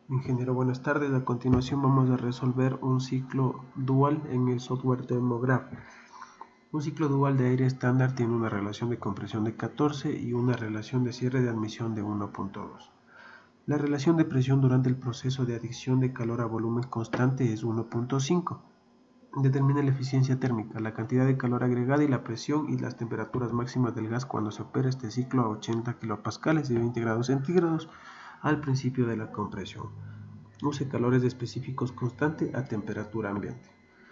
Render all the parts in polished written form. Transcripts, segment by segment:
Ingeniero, buenas tardes. A continuación vamos a resolver un ciclo dual en el software ThermoGraph. Un ciclo dual de aire estándar tiene una relación de compresión de 14 y una relación de cierre de admisión de 1.2. La relación de presión durante el proceso de adición de calor a volumen constante es 1.5. Determina la eficiencia térmica, la cantidad de calor agregada y la presión y las temperaturas máximas del gas cuando se opera este ciclo a 80 kPa y 20 grados centígrados al principio de la compresión. Use calores específicos constante a temperatura ambiente.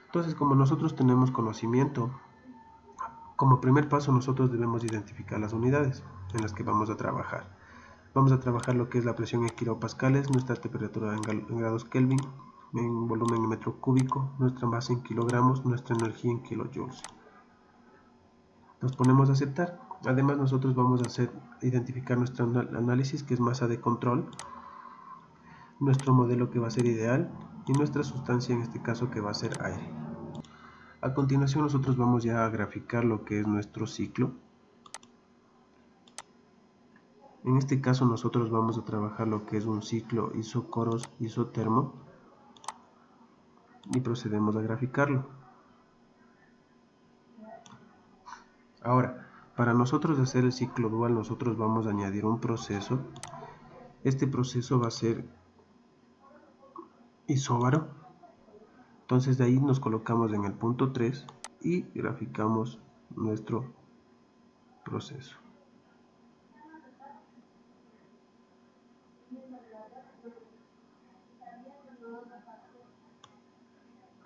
Entonces, como nosotros tenemos conocimiento, como primer paso nosotros debemos identificar las unidades en las que vamos a trabajar. Vamos a trabajar lo que es la presión en kilopascales, nuestra temperatura en grados Kelvin, en volumen en metro cúbico, nuestra masa en kilogramos, nuestra energía en kilojoules. Nos ponemos a aceptar. Además nosotros vamos a identificar nuestro análisis, que es masa de control, nuestro modelo que va a ser ideal y nuestra sustancia en este caso que va a ser aire. A continuación nosotros vamos ya a graficar lo que es nuestro ciclo. En este caso nosotros vamos a trabajar lo que es un ciclo isocoros isotermo y procedemos a graficarlo. Ahora, para nosotros hacer el ciclo dual nosotros vamos a añadir un proceso. Este proceso va a ser isóbaro. Entonces de ahí nos colocamos en el punto 3 y graficamos nuestro proceso.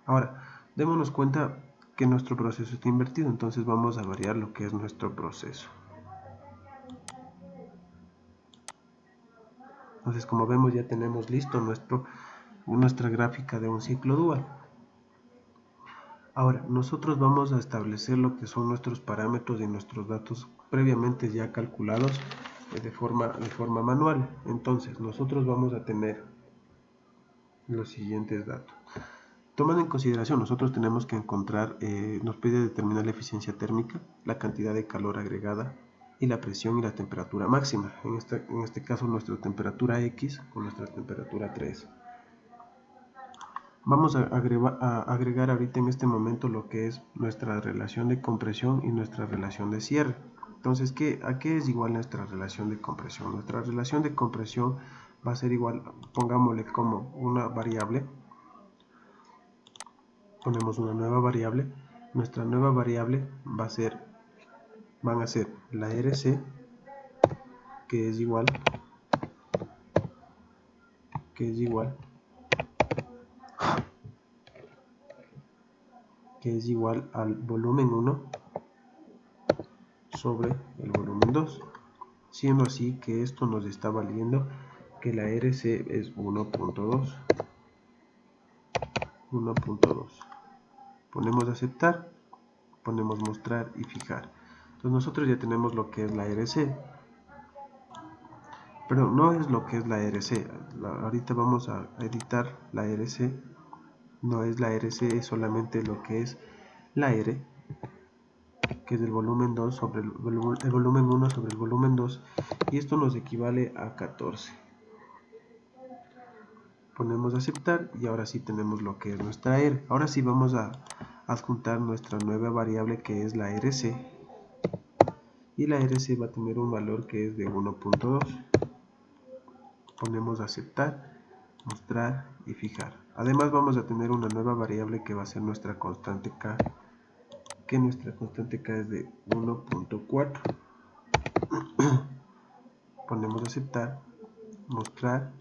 Ahora, démonos cuenta que nuestro proceso está invertido, entonces vamos a variar lo que es nuestro proceso. Entonces, como vemos, ya tenemos listo nuestra gráfica de un ciclo dual. Ahora, nosotros vamos a establecer lo que son nuestros parámetros y nuestros datos previamente ya calculados de forma manual. Entonces, nosotros vamos a tener los siguientes datos. Tomando en consideración, nosotros tenemos que encontrar, nos pide determinar la eficiencia térmica, la cantidad de calor agregada y la presión y la temperatura máxima. En este caso, nuestra temperatura X con nuestra temperatura 3. Vamos a agregar ahorita en este momento lo que es nuestra relación de compresión y nuestra relación de cierre. Entonces, ¿a qué es igual nuestra relación de compresión? Nuestra relación de compresión va a ser igual, pongámosle como una variable. Ponemos una nueva variable. Nuestra nueva variable van a ser la RC, que es igual al volumen 1 sobre el volumen 2, siendo así que esto nos está valiendo que la RC es 1.2. Ponemos aceptar, ponemos mostrar y fijar. Entonces nosotros ya tenemos lo que es la RC, pero no es lo que es la RC. Ahorita vamos a editar la RC. No es la RC, es solamente lo que es la R, que es el volumen 2 sobre el volumen 1 sobre el volumen 2, y esto nos equivale a 14. Ponemos aceptar y ahora sí tenemos lo que es nuestra R. Ahora sí vamos a adjuntar nuestra nueva variable que es la RC, y la RC va a tener un valor que es de 1.2. Ponemos aceptar, mostrar y fijar. Además vamos a tener una nueva variable que va a ser nuestra constante K, que nuestra constante K es de 1.4. Ponemos aceptar, mostrar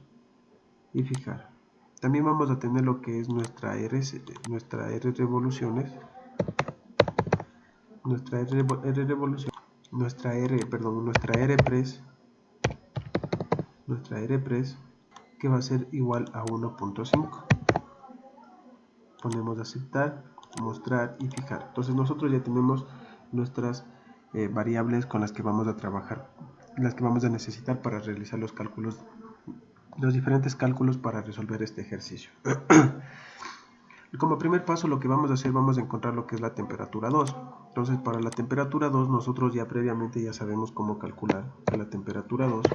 y fijar. También vamos a tener lo que es nuestra R revoluciones, nuestra R press, que va a ser igual a 1.5. Ponemos aceptar, mostrar y fijar. Entonces nosotros ya tenemos nuestras variables con las que vamos a trabajar, las que vamos a necesitar para realizar los diferentes cálculos para resolver este ejercicio. Como primer paso, lo que vamos a hacer, vamos a encontrar lo que es la temperatura 2. Entonces, para la temperatura 2, nosotros ya previamente ya sabemos cómo calcular que la temperatura 2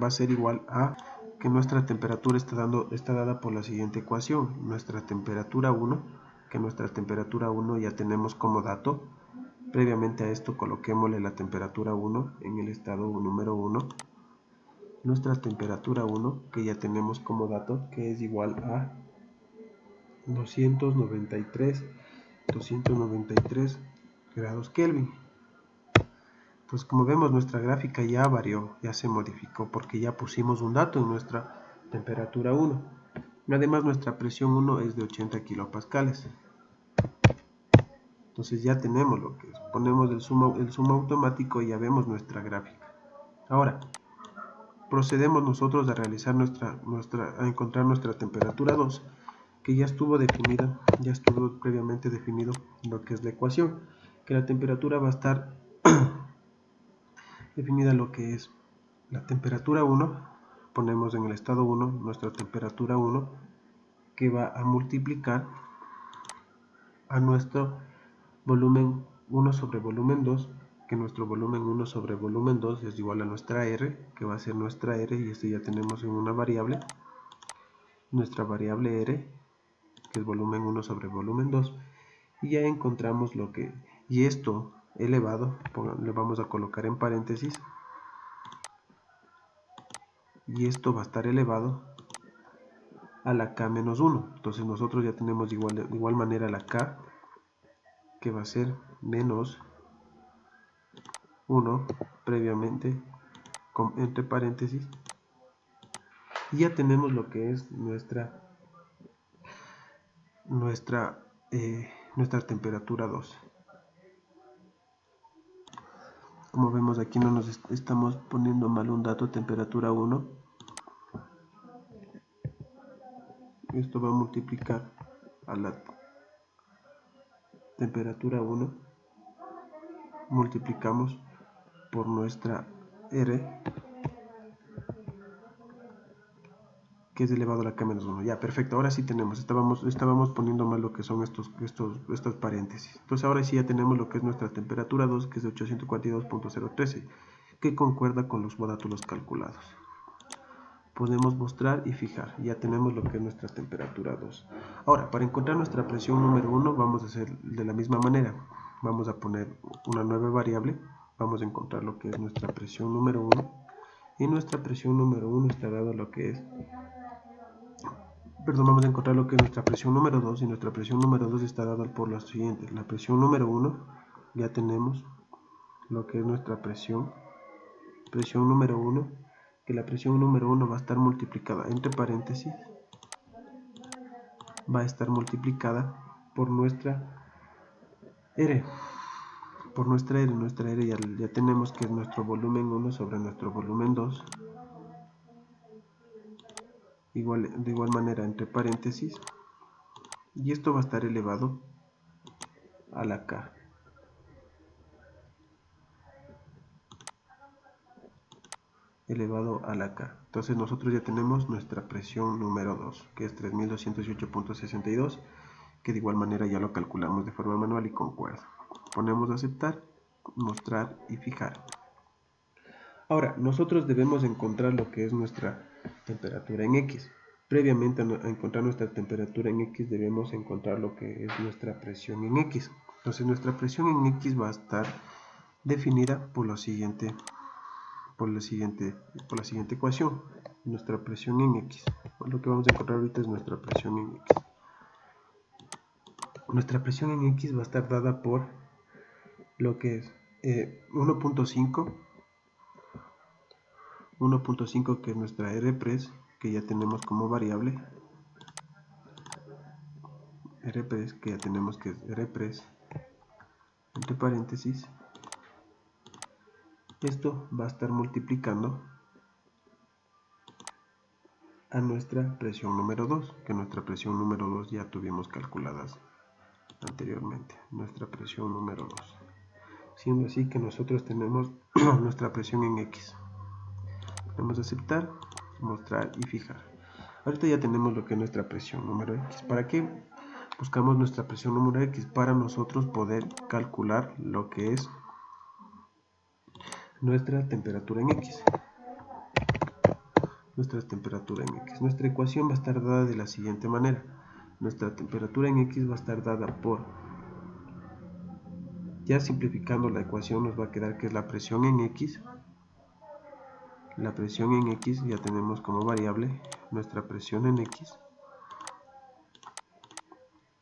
va a ser igual a que nuestra temperatura está dada por la siguiente ecuación. Nuestra temperatura 1, que nuestra temperatura 1 ya tenemos como dato. Previamente a esto coloquémosle la temperatura 1 en el estado número 1. Nuestra temperatura 1, que ya tenemos como dato, que es igual a 293 grados Kelvin. Pues como vemos, nuestra gráfica ya varió, ya se modificó porque ya pusimos un dato en nuestra temperatura 1. Además, nuestra presión 1 es de 80 kilopascales. Entonces ya tenemos lo que es. Ponemos el suma automático y ya vemos nuestra gráfica. Ahora, procedemos nosotros a realizar a encontrar nuestra temperatura 2, que ya estuvo definida, ya estuvo previamente definido lo que es la ecuación, que la temperatura va a estar definida lo que es la temperatura 1, ponemos en el estado 1 nuestra temperatura 1, que va a multiplicar a nuestro volumen 1 sobre volumen 2, que nuestro volumen 1 sobre volumen 2 es igual a nuestra R, que va a ser nuestra R, y esto ya tenemos en una variable, nuestra variable R, que es volumen 1 sobre volumen 2, y ya encontramos lo que, y esto elevado, le vamos a colocar en paréntesis, y esto va a estar elevado a la K menos 1, entonces nosotros ya tenemos de igual manera la K, que va a ser menos 1 previamente entre paréntesis, y ya tenemos lo que es nuestra temperatura 2. Como vemos aquí no nos estamos poniendo mal un dato, temperatura 1. Esto va a multiplicar a la temperatura 1. Multiplicamos por nuestra R, que es elevado a la K menos 1. Ya, perfecto, ahora sí tenemos, estábamos poniendo mal lo que son estos paréntesis. Entonces ahora sí ya tenemos lo que es nuestra temperatura 2, que es de 842.013, que concuerda con los modátulos calculados. Podemos mostrar y fijar, ya tenemos lo que es nuestra temperatura 2. Ahora, para encontrar nuestra presión número 1, vamos a hacer de la misma manera. Vamos a poner una nueva variable, vamos a encontrar lo que es nuestra presión número 1, y nuestra presión número 1 está dado lo que es, vamos a encontrar lo que es nuestra presión número 2, y nuestra presión número 2 está dada por lo siguiente. La presión número 1, ya tenemos lo que es nuestra presión número 1, que la presión número 1 va a estar multiplicada, entre paréntesis, va a estar multiplicada por nuestra R. Nuestra R ya tenemos que es nuestro volumen 1 sobre nuestro volumen 2, de igual manera entre paréntesis, y esto va a estar elevado a la K. Elevado a la K. Entonces nosotros ya tenemos nuestra presión número 2, que es 3208.62, que de igual manera ya lo calculamos de forma manual y concuerda. Ponemos aceptar, mostrar y fijar. Ahora, nosotros debemos encontrar lo que es nuestra temperatura en X. Previamente a encontrar nuestra temperatura en X debemos encontrar lo que es nuestra presión en X. Entonces nuestra presión en X va a estar definida por la siguiente ecuación. Nuestra presión en X. Lo que vamos a encontrar ahorita es nuestra presión en X. Nuestra presión en X va a estar dada por lo que es 1.5, que es nuestra Rpress, que ya tenemos como variable. Rpress, que ya tenemos que es Rpress, entre paréntesis. Esto va a estar multiplicando a nuestra presión número 2, que nuestra presión número 2 ya tuvimos calculadas anteriormente, nuestra presión número 2, siendo así que nosotros tenemos nuestra presión en X. Vamos a aceptar, mostrar y fijar. Ahorita ya tenemos lo que es nuestra presión número X. ¿Para qué buscamos nuestra presión número X? Para nosotros poder calcular lo que es nuestra temperatura en X. nuestra temperatura en X. Nuestra ecuación va a estar dada de la siguiente manera. Nuestra temperatura en X va a estar dada por, ya simplificando la ecuación nos va a quedar que es la presión en X. La presión en X ya tenemos como variable nuestra presión en X,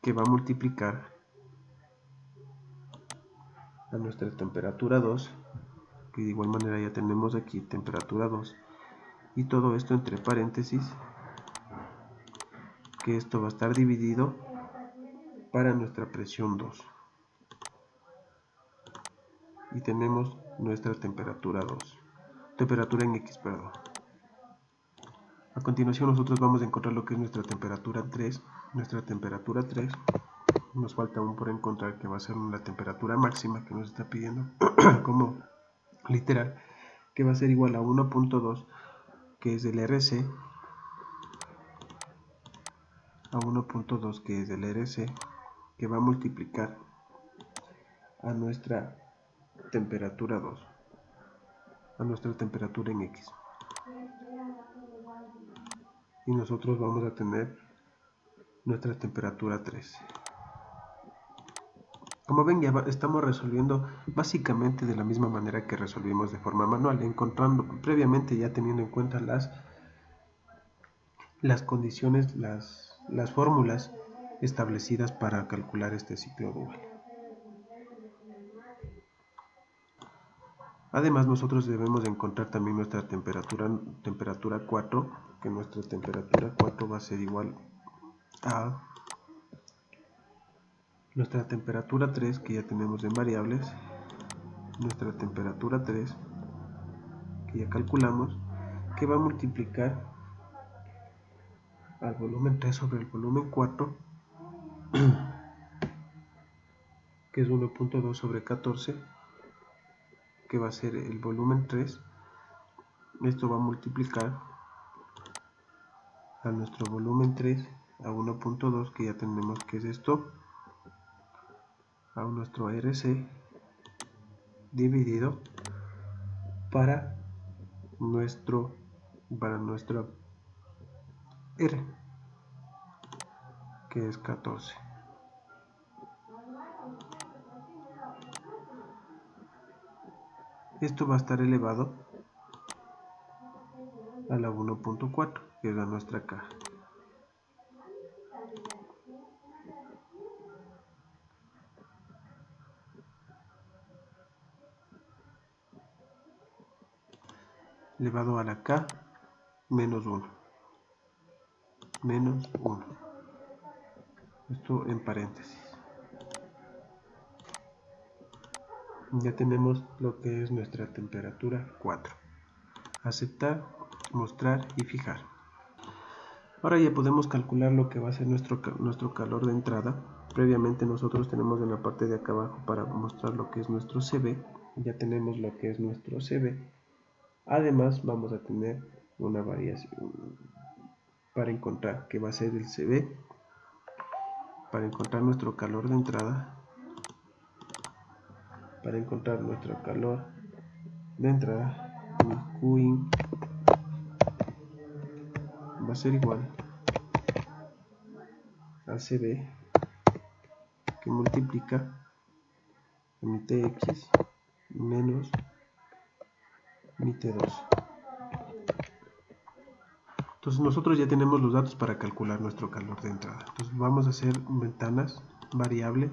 que va a multiplicar a nuestra temperatura 2, que de igual manera ya tenemos aquí temperatura 2, y todo esto entre paréntesis, que esto va a estar dividido para nuestra presión 2, y tenemos nuestra temperatura 2, temperatura en X, perdón. A continuación nosotros vamos a encontrar lo que es nuestra temperatura 3. Nuestra temperatura 3, nos falta aún por encontrar que va a ser la temperatura máxima que nos está pidiendo como literal, que va a ser igual a 1.2, que es del RC, a 1.2 que es del RC, que va a multiplicar a nuestra temperatura 2, a nuestra temperatura en X, y nosotros vamos a tener nuestra temperatura 3. Como ven, ya estamos resolviendo básicamente de la misma manera que resolvimos de forma manual, encontrando previamente, ya teniendo en cuenta las condiciones, las fórmulas establecidas para calcular este ciclo dual. Además, nosotros debemos encontrar también nuestra temperatura 4, que nuestra temperatura 4 va a ser igual a nuestra temperatura 3, que ya tenemos en variables, nuestra temperatura 3, que ya calculamos, que va a multiplicar al volumen 3 sobre el volumen 4, que es 1.2 sobre 14, que va a ser el volumen 3. Esto va a multiplicar a nuestro volumen 3 a 1.2, que ya tenemos que es esto, a nuestro RC dividido para nuestra R, que es 14. Esto va a estar elevado a la 1.4, que es la nuestra K. Elevado a la K menos 1. Menos 1. Esto en paréntesis. Ya tenemos lo que es nuestra temperatura 4. Aceptar, mostrar y fijar. Ahora ya podemos calcular lo que va a ser nuestro calor de entrada. Previamente nosotros tenemos en la parte de acá abajo para mostrar lo que es nuestro CB. Ya tenemos lo que es nuestro CB. Además vamos a tener una variación para encontrar que va a ser el CB. Para encontrar nuestro calor de entrada. Para encontrar nuestro calor de entrada, el Qin va a ser igual al CB, que multiplica a mi Tx menos mi T2. Entonces nosotros ya tenemos los datos para calcular nuestro calor de entrada. Entonces vamos a hacer ventanas, variable,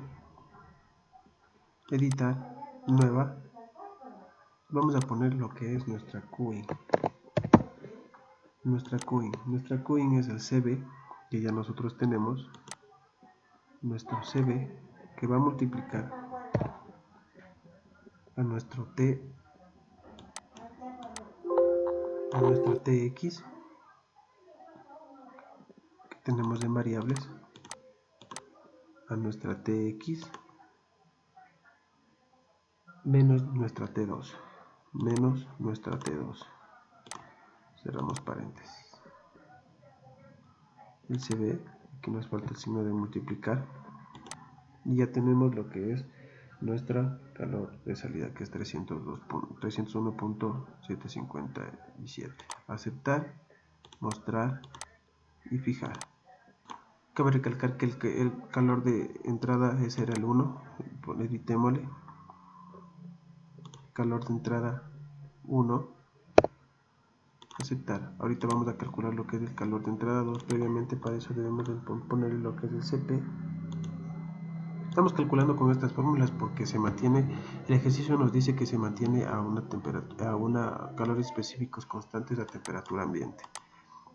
editar, nueva. Vamos a poner lo que es nuestra Qin. Nuestra Qin es el CB, que ya nosotros tenemos. Nuestro CB, que va a multiplicar a nuestro T, a nuestra Tx, que tenemos en variables, a nuestra Tx menos nuestra T2, menos nuestra T2. Cerramos paréntesis. El CB, aquí nos falta el signo de multiplicar, y ya tenemos lo que es nuestra calor de salida, que es 301.757. Aceptar, mostrar y fijar. Cabe recalcar que el calor de entrada ese era el 1, editémosle, calor de entrada 1, aceptar. Ahorita vamos a calcular lo que es el calor de entrada 2, previamente para eso debemos de ponerle lo que es el CP. Estamos calculando con estas fórmulas porque se mantiene, el ejercicio nos dice que se mantiene a una calores específicos constantes a temperatura ambiente.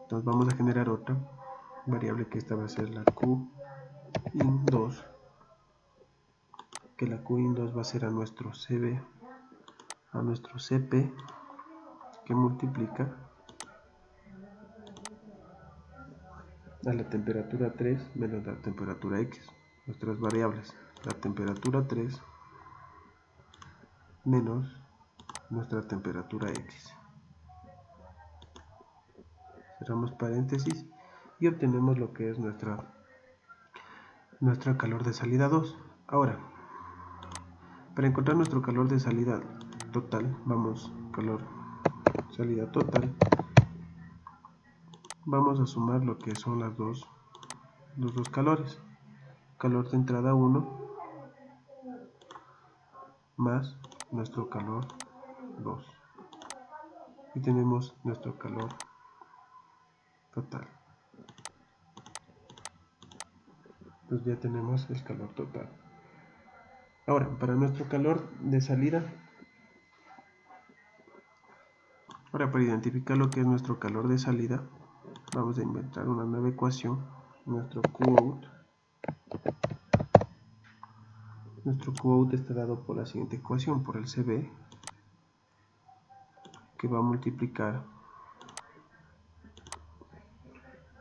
Entonces vamos a generar otra variable, que esta va a ser la QIN2, que la QIN2 va a ser a nuestro CB, a nuestro CP, que multiplica a la temperatura 3 menos la temperatura X, nuestras variables, la temperatura 3 menos nuestra temperatura X. Cerramos paréntesis y obtenemos lo que es nuestra calor de salida 2. Ahora, para encontrar nuestro calor de salida total, vamos, calor salida total, vamos a sumar lo que son los dos calores, calor de entrada 1 más nuestro calor 2, y tenemos nuestro calor total. Entonces ya tenemos el calor total. Ahora, para nuestro calor de salida, para identificar lo que es nuestro calor de salida, vamos a inventar una nueva ecuación. Nuestro Qout está dado por la siguiente ecuación, por el CB, que va a multiplicar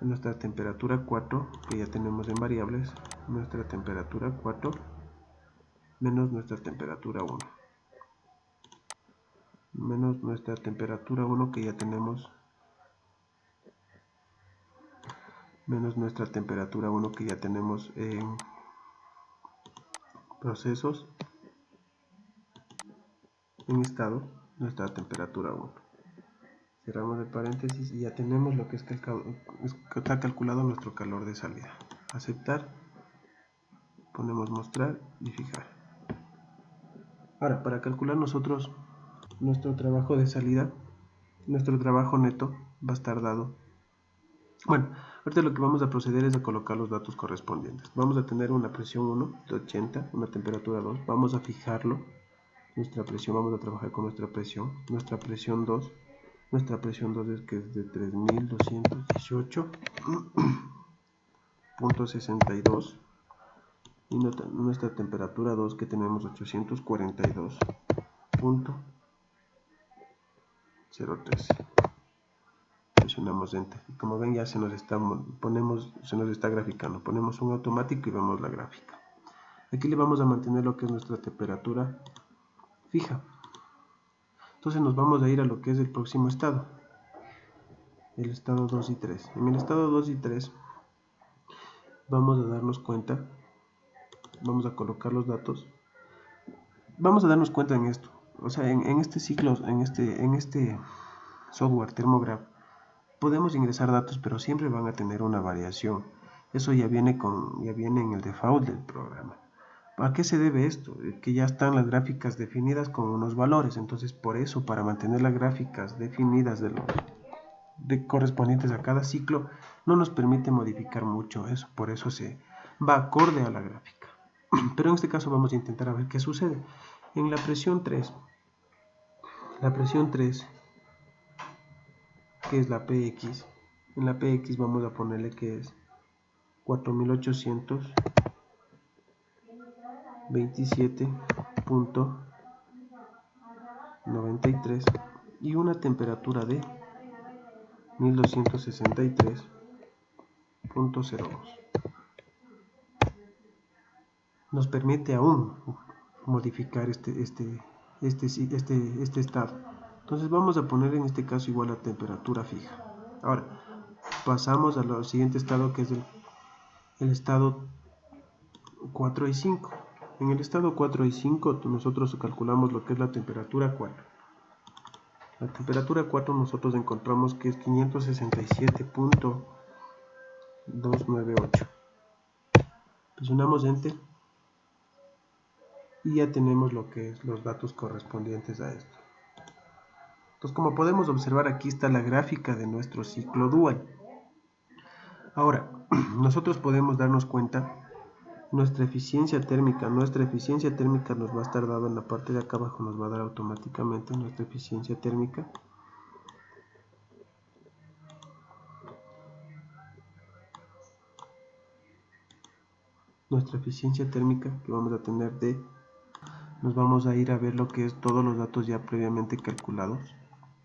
nuestra temperatura 4, que ya tenemos en variables, nuestra temperatura 4 menos nuestra temperatura 1, menos nuestra temperatura 1 que ya tenemos, menos nuestra temperatura 1 que ya tenemos en procesos, en estado, nuestra temperatura 1. Cerramos el paréntesis y ya tenemos lo que es que está calculado nuestro calor de salida. Aceptar, ponemos mostrar y fijar. Ahora, para calcular nosotros nuestro trabajo de salida, nuestro trabajo neto va a estar dado. Bueno, ahorita lo que vamos a proceder es a colocar los datos correspondientes. Vamos a tener una presión 1 de 80, una temperatura 2, vamos a fijarlo, nuestra presión, vamos a trabajar con nuestra presión 2, nuestra presión 2 es que es de 3218.62 y nuestra temperatura 2 que tenemos 842.013. Presionamos Enter y como ven ya se nos está graficando, ponemos un automático y vemos la gráfica. Aquí le vamos a mantener lo que es nuestra temperatura fija. Entonces nos vamos a ir a lo que es el próximo estado, el estado 2 y 3. En el estado 2 y 3 vamos a darnos cuenta, vamos a colocar los datos, vamos a darnos cuenta en esto, o sea, en este ciclo, en este software Thermograph, podemos ingresar datos, pero siempre van a tener una variación. Eso ya viene en el default del programa. ¿A qué se debe esto? Que ya están las gráficas definidas con unos valores. Entonces, por eso, para mantener las gráficas definidas correspondientes a cada ciclo, no nos permite modificar mucho eso. Por eso se va acorde a la gráfica. Pero en este caso vamos a intentar a ver qué sucede. En la presión 3, que es la PX, en la PX vamos a ponerle que es 4827.93 y una temperatura de 1263.02. Nos permite aún modificar este estado. Entonces vamos a poner en este caso igual a temperatura fija. Ahora pasamos al siguiente estado, que es el estado 4 y 5. En el estado 4 y 5 nosotros calculamos lo que es la temperatura 4. La temperatura 4 nosotros encontramos que es 567.298. Presionamos Enter y ya tenemos lo que es los datos correspondientes a esto. Entonces, como podemos observar, aquí está la gráfica de nuestro ciclo dual. Ahora, nosotros podemos darnos cuenta nuestra eficiencia térmica nos va a estar dada en la parte de acá abajo, nos va a dar automáticamente nuestra eficiencia térmica. Nuestra eficiencia térmica que vamos a tener nos vamos a ir a ver lo que es todos los datos ya previamente calculados.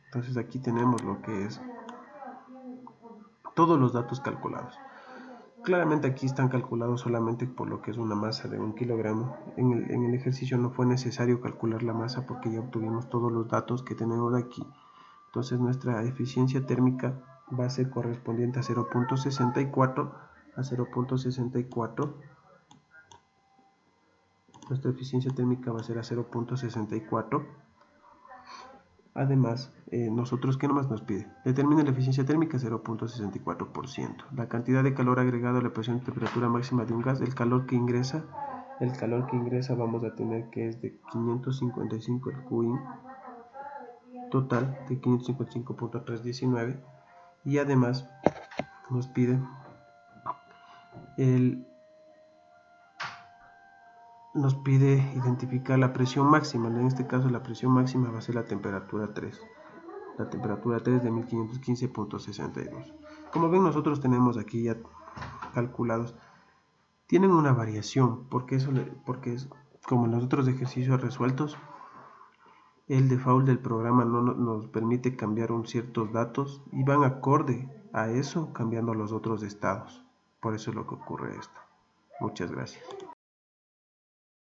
Entonces aquí tenemos lo que es todos los datos calculados. Claramente aquí están calculados solamente por lo que es una masa de 1 kilogramo. En el ejercicio no fue necesario calcular la masa porque ya obtuvimos todos los datos que tenemos aquí. Entonces nuestra eficiencia térmica va a ser correspondiente a 0.64 a 0.64. Nuestra eficiencia térmica va a ser a 0.64. Además, nosotros, ¿qué nomás nos pide? Determina la eficiencia térmica 0.64%. La cantidad de calor agregado a la presión y temperatura máxima de un gas, el calor que ingresa vamos a tener que es de 555, el QI total de 555.319, y además nos pide identificar la presión máxima. En este caso la presión máxima va a ser la temperatura 3. La temperatura 3 de 1515.62. Como ven, nosotros tenemos aquí ya calculados. Tienen una variación, porque es como en los otros ejercicios resueltos, el default del programa no nos permite cambiar ciertos datos y van acorde a eso cambiando los otros estados. Por eso es lo que ocurre esto. Muchas gracias.